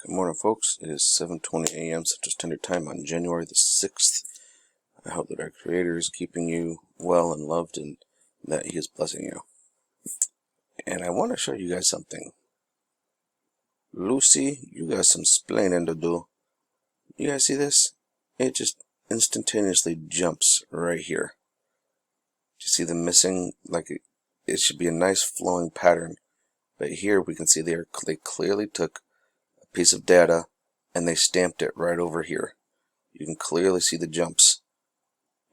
Good morning, folks. It is 7:20 a.m. Central Standard Time on January the 6th. I hope that our Creator is keeping you well and loved and that He is blessing you. And I want to show you guys something. Lucy, you got some splaining to do. You guys see this? It just instantaneously jumps right here. Do you see the missing? Like it should be a nice flowing pattern. But here we can see they clearly took a piece of data and they stamped it right over here. You can clearly see the jumps.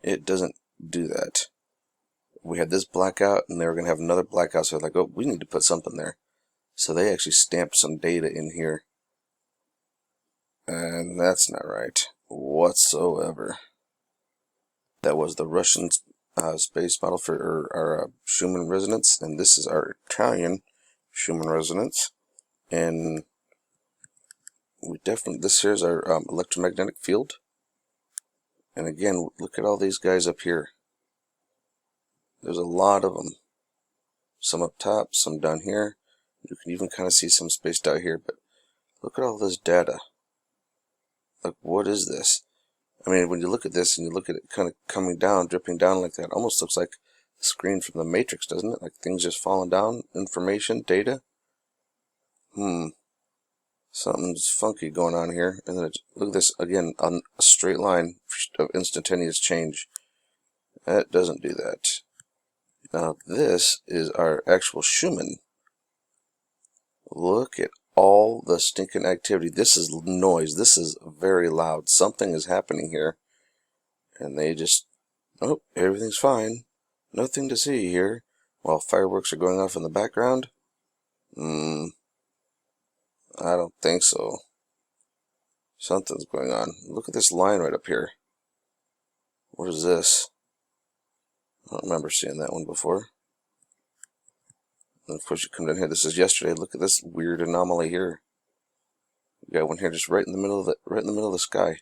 It doesn't do that. We had this blackout and they were going to have another blackout, so they're like, oh, we need to put something there. So they actually stamped some data in here. And that's not right whatsoever. That was the Russian space model for our Schumann resonance, and this is our Italian Schumann resonance. And we definitely, this here is our electromagnetic field. And again, look at all these guys up here. There's a lot of them. Some up top, some down here. You can even kind of see some spaced out here, but look at all this data. Like, what is this? I mean, when you look at this and you look at it kind of coming down, dripping down like that, it almost looks like the screen from the Matrix, doesn't it? Like things just falling down, information, data. Something's funky going on here. And then look at this, again, on a straight line of instantaneous change. That doesn't do that. Now, this is our actual Schumann. Look at all the stinking activity. This is noise. This is very loud. Something is happening here. And they just, oh, everything's fine. Nothing to see here. While fireworks are going off in the background. I don't think so. Something's going on. Look at this line right up here. What is this? I don't remember seeing that one before. And of course you come down here. This is yesterday. Look at this weird anomaly here. We got one here just right in the middle of the sky,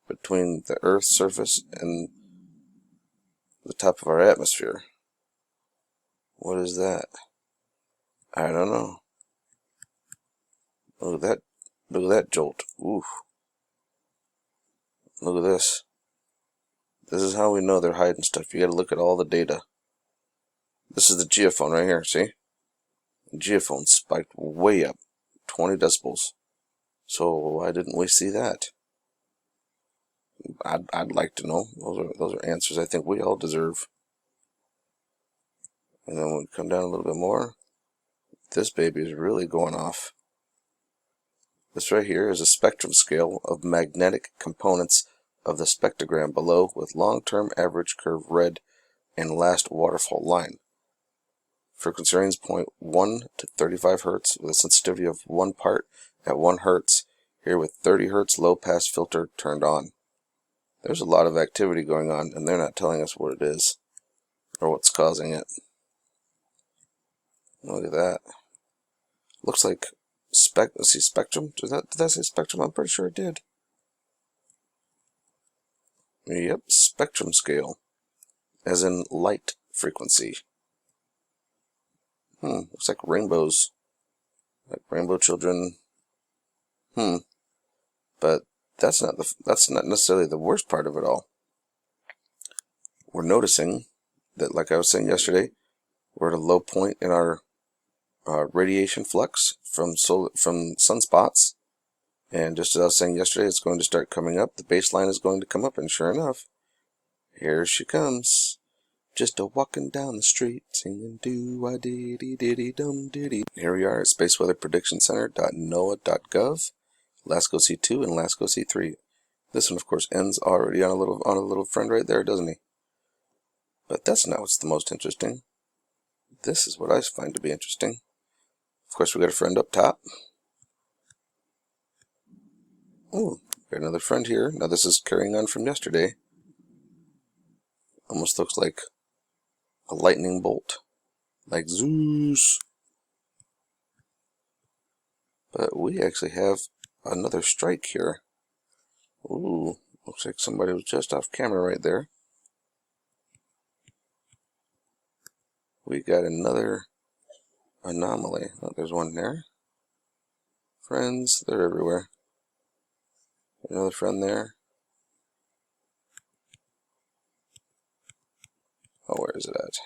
between the Earth's surface and the top of our atmosphere. What is that? I don't know. Look at that. Look at that jolt. Oof. Look at this. This is how we know they're hiding stuff. You gotta look at all the data. This is the geophone right here, see? The geophone spiked way up, 20 decibels. So why didn't we see that? I'd like to know. Those are answers I think we all deserve. And then when we come down a little bit more, this baby is really going off. This right here is a spectrum scale of magnetic components of the spectrogram below, with long-term average curve red and last waterfall line. Frequency range 0.1 to 35 Hz with a sensitivity of 1 part at 1 Hz, here with 30 Hz low pass filter turned on. There's a lot of activity going on, and they're not telling us what it is or what's causing it. Look at that. Looks like let's see, spectrum. Did that say spectrum? I'm pretty sure it did. Yep, spectrum scale, as in light frequency. Looks like rainbows, like rainbow children. But that's not necessarily the worst part of it all. We're noticing that, like I was saying yesterday, we're at a low point in our radiation flux from sunspots. And just as I was saying yesterday, it's going to start coming up. The baseline is going to come up, and sure enough, here she comes. Just a walking down the street, singing do-a-diddy-diddy-dum-diddy. Here we are at spaceweatherpredictioncenter.noaa.gov, Lasco C2 and Lasco C3. This one, of course, ends already on a little friend right there, doesn't he? But that's not what's the most interesting. This is what I find to be interesting. Of course, we got a friend up top. Ooh, got another friend here. Now this is carrying on from yesterday. Almost looks like a lightning bolt, like Zeus. But we actually have another strike here. Ooh, looks like somebody was just off camera right there. We got another anomaly. Oh, there's one there. Friends, they're everywhere. Another friend there. Oh, where is it at?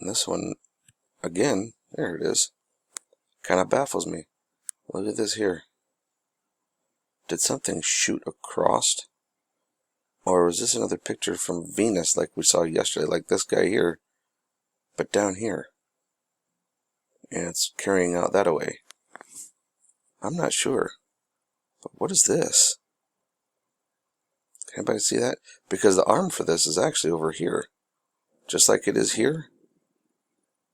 And this one, again, there it is. Kind of baffles me. Look at this here. Did something shoot across? Or was this another picture from Venus like we saw yesterday? Like this guy here, but down here. And it's carrying out that away. I'm not sure. But what is this? Can anybody see that? Because the arm for this is actually over here. Just like it is here,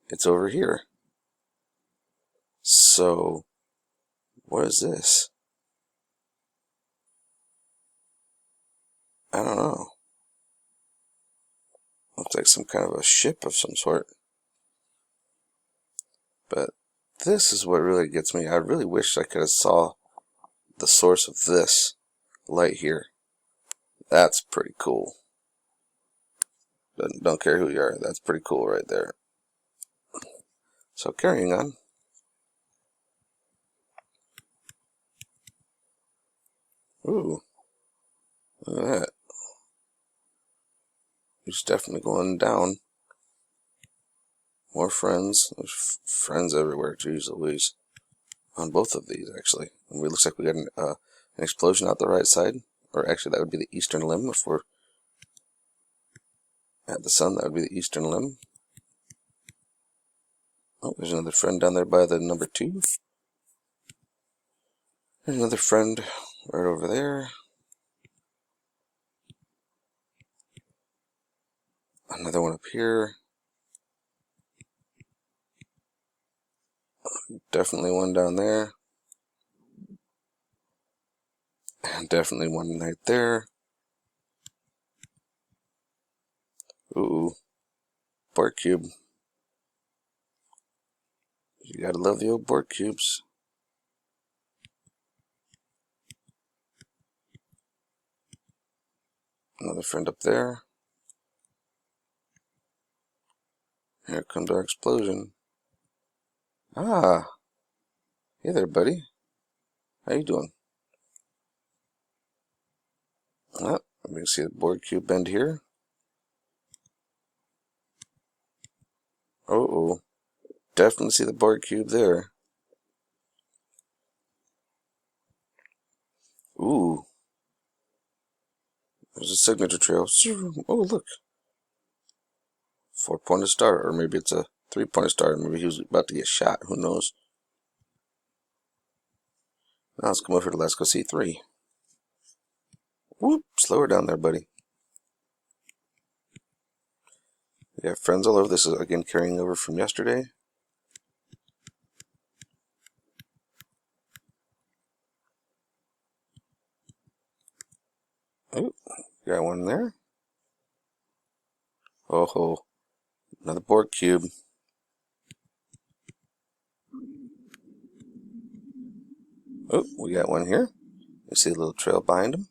it's over here. So, what is this? I don't know. Looks like some kind of a ship of some sort. But this is what really gets me. I really wish I could have saw the source of this light here. That's pretty cool. Don't care who you are. That's pretty cool right there. So carrying on. Ooh. Look at that. He's definitely going down. More friends. There's friends everywhere. Jeez Louise. On both of these, actually. And it looks like we got an explosion out the right side. Or actually, that would be the eastern limb. If we're at the sun, that would be the eastern limb. Oh, there's another friend down there by the number 2. There's another friend right over there. Another one up here. Definitely one down there. And definitely one right there. Ooh. Borg cube. You gotta love the old Borg cubes. Another friend up there. Here comes our explosion. Ah. Hey there, buddy. How you doing? Oh, we can see the Borg cube bend here. Uh-oh. Definitely see the Borg cube there. Ooh. There's a signature trail. Oh, look. 4-pointed star. Or maybe it's a 3-pointed star. Maybe he was about to get shot. Who knows? Now let's come over to Lasco C3. Whoop. Slow her down there, buddy. We got friends all over. This is, again, carrying over from yesterday. Oh, got one there. Oh ho. Another Borg cube. Oh, we got one here. You see a little trail behind him.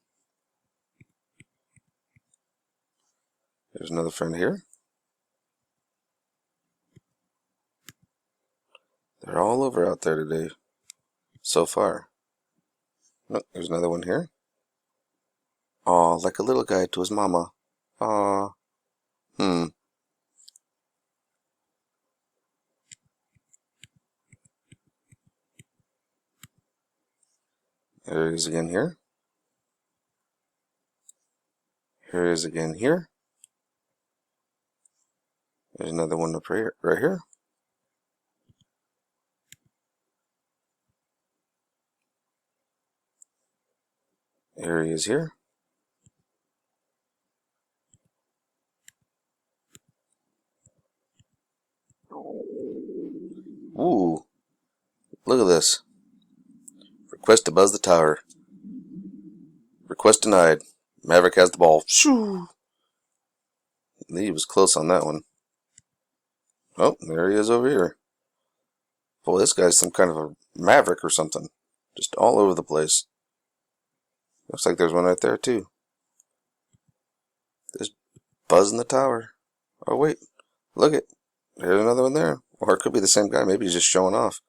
There's another friend here. They're all over out there today. So far. Oh, there's another one here. Aw, like a little guy to his mama. Aw. There he is again here. Here he is again here. There's another one up right here. Here he is here. Ooh. Look at this. Request to buzz the tower. Request denied. Maverick has the ball. Shoo! He was close on that one. Oh, there he is over here. Boy, this guy's some kind of a maverick or something. Just all over the place. Looks like there's one right there, too. Just buzzing the tower. Oh, wait. Look it. There's another one there. Or it could be the same guy. Maybe he's just showing off.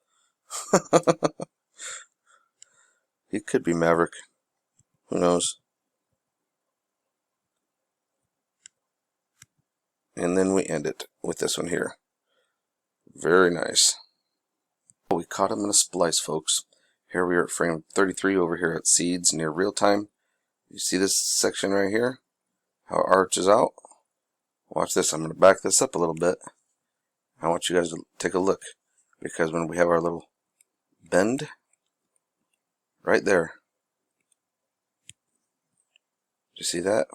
He could be Maverick. Who knows? And then we end it with this one here. Very nice. We caught him in a splice, folks. Here we are at frame 33 over here at seeds near real time. You see this section right here? How it arches out? Watch this. I'm going to back this up a little bit. I want you guys to take a look, because when we have our little bend right there, you see that?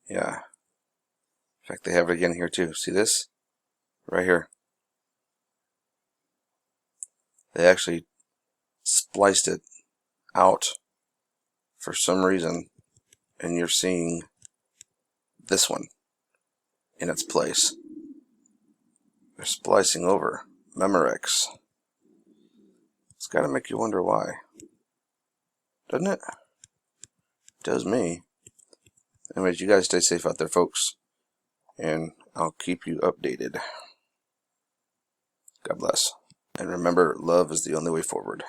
Yeah. In fact, they have it again here too. See this? Right here. They actually spliced it out for some reason, and you're seeing this one in its place. They're splicing over Memorex. It's got to make you wonder why. Doesn't it? It does me. Anyways, you guys stay safe out there, folks, and I'll keep you updated. God bless. And remember, love is the only way forward.